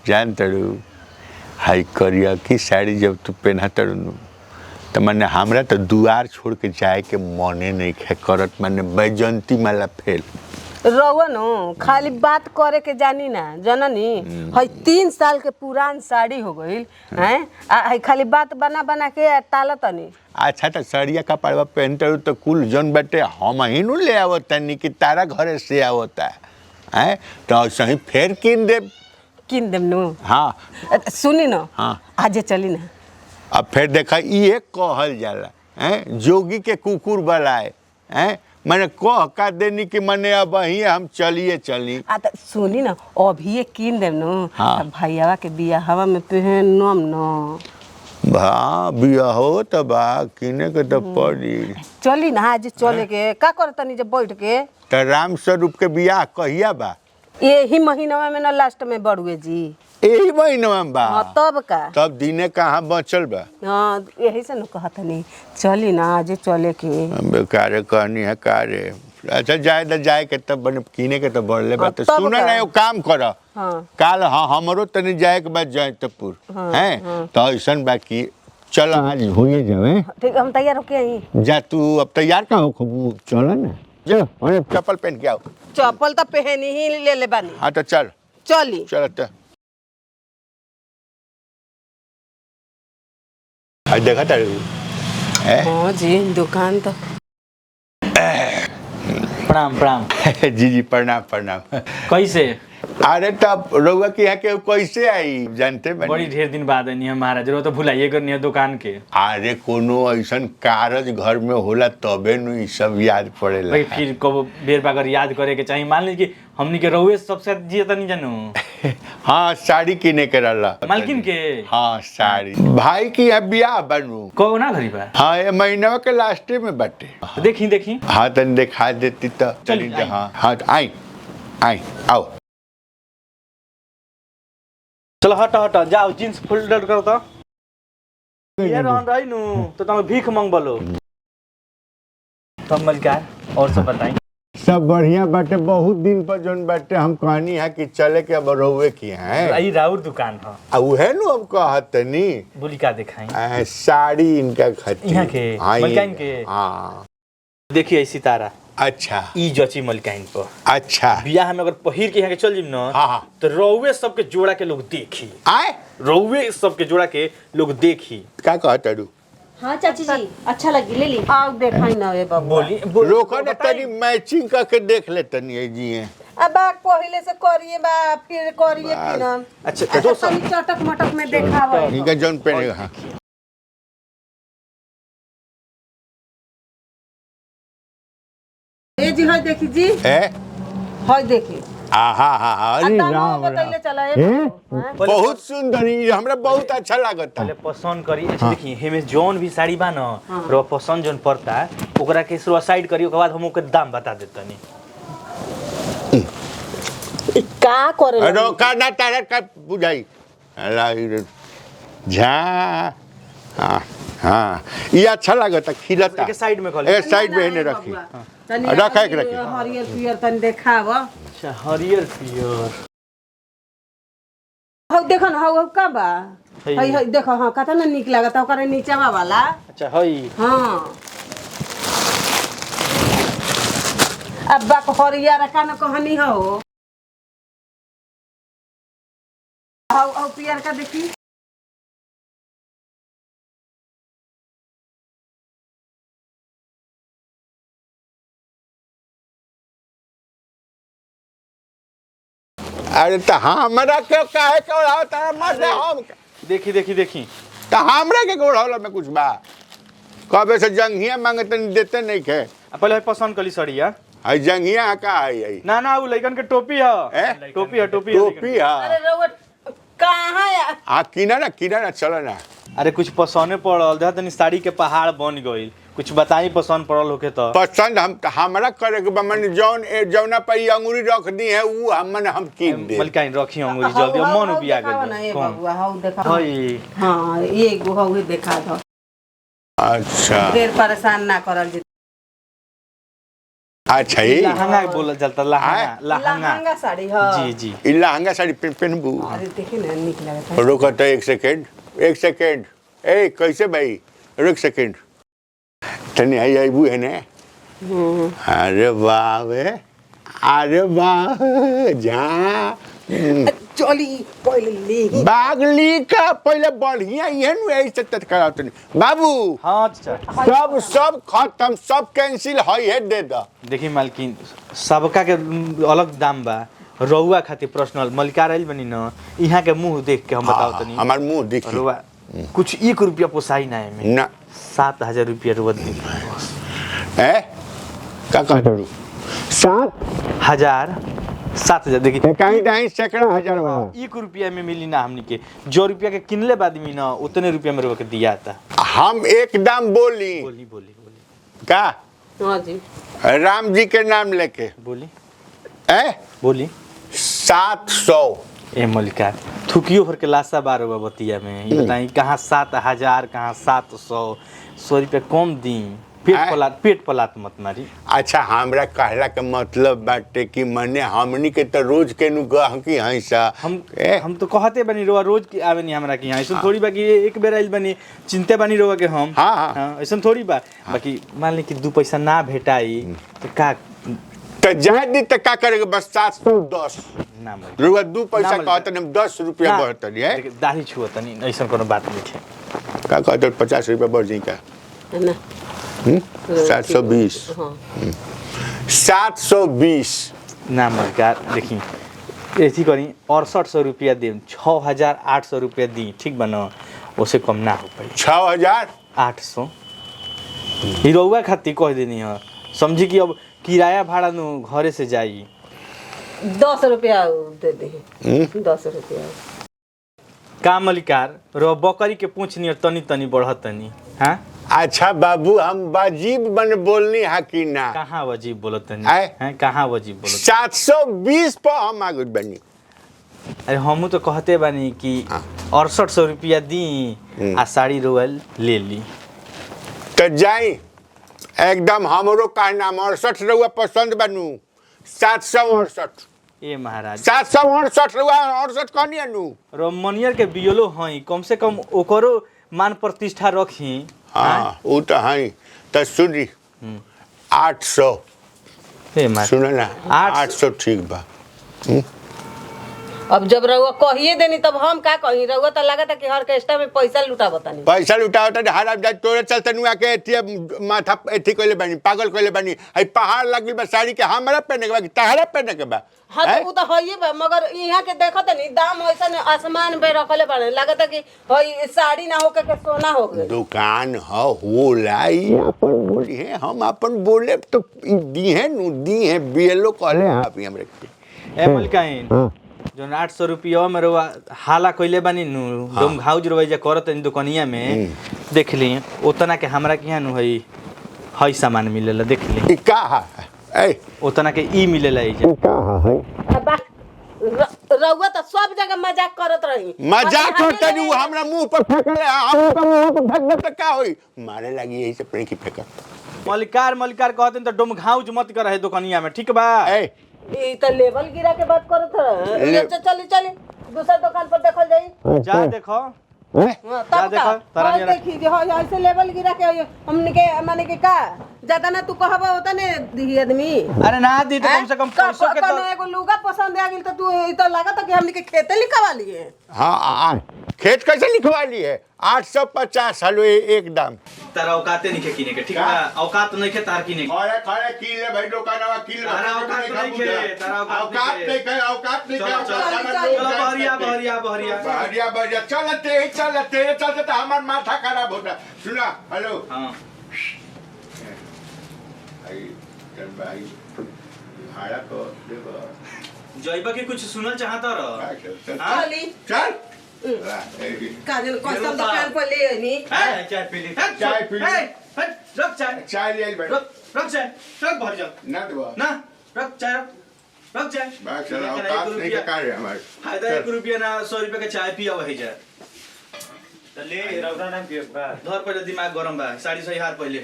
जान तड़ू हाई करिया की साड़ी जब तू पहना तड़ू तो मैंने हमरा तो दुआर छोड़ के जाए के मने नहीं खे करत मैंने बैजंती माला फेल रउआ न खाली बात करे के जानी ना जननी हई 3 साल के पुरान साड़ी हो गईल हैं खाली बात बना बना के तालतनी। अच्छा तो सड़िया कपड़वा पहनते तो कुल जन बाटे हम ही नु ले आवता नहीं कि तारा घरे से आवता है तो सही फेर किन देम नु। हाँ सुनी न हाँ आजे चली ना। अब फिर देखा ये कहल जाला हैं जोगी के कुकुर बलाए हैं मैंने कह का देनी कि मैंने अब वही हम चलिए चली तो सुनी ना अभी किन देम नु। हाँ भैयावा के बियाहवा में पहनम न। भा बिया हो तो बा किने के तो पड़ी चली ना आज चले के का करतनी जब बैठ के तो राम स्वरूप के बियाह कहिया बा यही महीना में न लास्ट में बड़ुए जी यही महीना में बा। हाँ तब का तब दिने कहाँ बचल बा। हाँ यही से न कहतनी चली ना आज चले के बेकारे कहनी है कारे अच्छा जाए के तब बने किने के तो बढ़ले बा तो सुना ना वो काम कर काल हाँ हमरो तनी जाए के बाद जयतपुर हैं तो ऐसन बाकी चल आज होइए जावे ठीक हम तैयार होके आई जा तू अब तैयार का हो खूब चल ना जो और चप्पल पहन के आओ चप्पल तो पहनी ही ले बानी। हाँ तो चल चली चल तो आज देखा था हाँ जी दुकान तो प्रणाम प्रणाम जी जी प्रणाम प्रणाम कैसे अरे तब रउआ के यहाँ के कैसे आई जानते बड़ी ढेर दिन बाद नहीं है महाराज रो तो भुलाइए करनी है दुकान के अरे कोनो ऐसन कारज घर में होला तबे नु ई सब याद पड़ेला भाई फिर कब बेर बागर याद करे के चाहिए मान लीजिए हमनी के रउए सबसे जियत नहीं जानू हाँ साड़ी किने के रहला मालकिन के हाँ साड़ी भाई की यहाँ बियाह बनू को ना घरी बा हाँ ये महीना के लास्टे में बाटे देखी देखी हाँ तन दिखा देती तो चली हाँ हाँ आई आई आओ चलो हट हट जाओ जींस फोल्डर कर तो ये रहन रही नु तो तुम भीख मांगबलो तब मलकार और सब बताई सब बढ़िया बाटे बहुत दिन पर जोन बाटे हम कहनी है कि चले के अब रहुए की है आई राउर दुकान है आ उहे नु अब कहतनी बोली का दिखाई साड़ी इनका खाती यहाँ के मलकाइन के हाँ देखिए सितारा अच्छा ई जची मलकाइन पर अच्छा बियाह में अगर पहिर के यहाँ के चल जिम न हाँ तो रउए सबके जोड़ा के लोग देखी आए रउए सबके जोड़ा के लोग देखी का कहता डू हाँ चाची जी अच्छा लगी ले ली आओ देखाई ना ये बाबू बोली रोको ने तनी मैचिंग करके देख ले तनी जी है अब बाग पहले से करिए बा फिर करिए कि ना अच्छा तो तनी चटक मटक में देखावा इनका जोन पहनेगा हाँ ए जी हाय देखी जी है हाय देखी आहा हा हा अरे राम बताइले चला बहुत सुंदर ये हमरा बहुत अच्छा लागत पहले पसंद करी अच्छा देखी हेमे जोन भी साड़ी बा न रो पसंद जोन पड़ता ओकरा के शुरू साइड करी ओकर बाद हम ओकर दाम बता देतनी का करे रोका ना तारा का बुझाई अल्लाह झा हाँ हाँ ये अच्छा लागत खिलता एक साइड में खोले एक साइड में इन्हें रखी रखा एक रखी हरियर पियर तन देखावा अच्छा हरियर पियर हौ देखो ना हौ का बा हई हई देखो हां कता ना निक लागता ओकरे नीचेवा वाला अच्छा हई हां अब बा हरियर रखा ना कहानी हो हौ हौ पियर का देखी अरे तो हमरा के काहे के ओढ़ाव तारा मत हम देखी देखी देखी तो हमरा के ओढ़ावला में कुछ बा कबे से जंघिया मांगते देते नहीं खे पहले पसंद कली सड़िया हई जंघिया का है ना वो लइकन के टोपी है टोपी है टोपी है अरे रोड कहां है आ किना ना चलो ना अरे कुछ पसंद पड़ल जा तनी साड़ी के पहाड़ बन गइल कुछ बताई पसंद पड़ल होके तो पसंद हम हमरा करे के मन जौन जौना पे अंगूरी रख दी है वो हम कीन दे मलकाइन रखी अंगूरी जल्दी मन भी आ ना गइल ये बाबू हौ देखा हई हां ये गो हौ देखा दो अच्छा देर परेशान ना करल अच्छा ही लहंगा बोला चलता लहंगा लहंगा साड़ी हाँ जी जी ई लहंगा साड़ी पहनबू अरे देखी ना निक लगता रुको तो एक सेकेंड ए कैसे भाई रुक सेकेंड तनी आई आईबू है ने अरे वाह वे अरे वाह जा चली पहले ले बागली का पहले बढ़िया यहन ऐसे तत्काल तनी बाबू हाँ चाचा सब खत्म सब कैंसिल है दे दा देखी मालकिन सबका के अलग दाम बा रउआ खातिर पर्सनल मलिकार आइल बनी न यहाँ के मुंह देख के हम बताओ तनी हमार मुंह दिखी रउआ कुछ 1 रुपया पोसाई ना है ना 7,000 रुपया रुआ दी ए का कहत रू 7,000 देखी कहीं नहीं सैकड़ा हजार वाला 1 रुपया में मिली ना हमनी के जो रुपया के किनले बाद में ना उतने रुपया में रुआ के दिया था हम एकदम बोली बोली का हाँ जी राम जी के नाम लेके बोली ए बोली 700 ए मलिकार थुकियो भर के लाशा बार हुआ बतिया में ये बताई कहाँ 7,000 कहाँ 700 रुपया कम दी पेट पलात मत मारी अच्छा हमरा कहला के मतलब बाटे कि मने हमनी के तो रोज के नु गहकी हईसा हम तो कहते बनी रोवा रोज की आवे नहीं हमरा के यहाँ ऐसा थोड़ी बाकी एक बेर आइल बनी चिंते बनी रोवा के हम हाँ। ऐसा थोड़ी बा बाकी मान ली कि 2 पैसा ना भेटाई तो का तो जाए दी तो का करेगा बस 710 ना मल रुआ 2 पैसा ना कहते हम 10 रुपया बढ़तनी है देखिए, दाढ़ी छुआ तनी ऐसा कोनो बात नहीं है का कहते 50 रुपया बढ़ जाई का ना 720 720 ना मलिकार देखी ऐसी करी 6800 रुपया दे 6,800 रुपया दी ठीक बना उससे कम ना हो पाई 6,800 हीरोवा खातिर कह देनी है समझी कि अब किराया भाड़ा नु घरे से जाई 10 रुपया दे दे 10 रुपया का मलिकार रो बकरी के पूछ नियर तनी तनी बढ़त तनी हां अच्छा बाबू हम वाजिब बन बोलनी है कि ना कहाँ वजीब बोलत तनी आय? हैं कहाँ वजीब बोलत 720 पर हम आगे बनी अरे हमू तो कहते बानी कि 6800 रुपया दी आ साड़ी रोयल ले ली तो जाई एकदम हमरो कहना 68 रुआ पसंद बनू 768 ए महाराज 768 रुआ 68 कहनी नु रो मनियर के बियोलो हई कम से कम ओकरो मान प्रतिष्ठा रखी हाँ वो तो है तो सुनी 800 ए महाराज सुनो ना 800 ठीक बा अब जब रउआ कहिए देनी तब हम का कही रउआ तो लागत है कि ऑर्केस्ट्रा में पैसा लुटा बतानी पैसा लुटाओ तो हराम जाए तोरे चलते नुआ के एथी माथा एथी कइले बानी पागल कइले बानी हई पहाड़ लगी बा साड़ी के हमरा पहने के बा कि तहरा पहने के बा हाँ तो उ तो हइए बा मगर यहाँ के देखत नहीं दाम ऐसा आसमान पे रखले बाड़े लागत है कि हई साड़ी ना होके के सोना हो गए दुकान होला ई अपन बोली है हम अपन बोले तो दी है बियलो कहले आप हमरे ए मलिकाइन जोन 800 रुपया में रवा हाला कइले बानी नु दम घाउज रवैया करत इन दुकानिया में देख ली उतना के हमरा के यहाँ नु हई सामान मिलेला देख ली ई का है ए उतना के ई मिलेला ई ई का है रउआ तो सब जगह मजाक करत रही मजाक करते नु हमरा मुंह पर फेंकले हम तो मुंह पर फेंकले तो का होई मारे लगी यही से प्रेकी फेंक मलिकार कहते तो डम घाउज मत कर है दुकानिया में ठीक बा ए ई तो लेवल गिरा के बात करत रहे चली दूसरा दुकान पर देखल जाई जा देखो हाँ, तब देखो, का तारा हाँ, नियर- देखी जे हाँ ऐसे लेवल गिरा के हमने के माने के का ज्यादा ना तू कहबा होता ने दी आदमी अरे ना दी तो कम से कम पैसों के कौनो तो एगो लुगा पसंद आ गेल तो तू ई तो लागत कि हमने के खेते लिखवा लिए हाँ खेत कैसे लिखवा लिए 850 हलो एकदम तारा औकाते नहीं किने के ठीक बा औकात नहीं के तार किने खड़े खड़े किले भाई दुकानवा किले तारा औकात नहीं के तारा औकात नहीं के औकात नहीं के चलो बहरिया चलते तो हमार माथा खराब होता सुना हेलो हां भाई भाड़ा को देखो जइबा के कुछ सुनल चाहता रह चली चल काजल कौन दुकान पर ले आनी चाय पी ली चाय पी ली। रख चाय चाय ले भाई रख चाय रख भर जा ना दो ना रख चाय रख चाय बात चला औकात नहीं के कार्य हमारे फायदा 1 रुपया ना 100 रुपया के चाय पिया वही जा ले रौदा नाम के बा धर पहले दिमाग गरम बा साड़ी सही हार पहले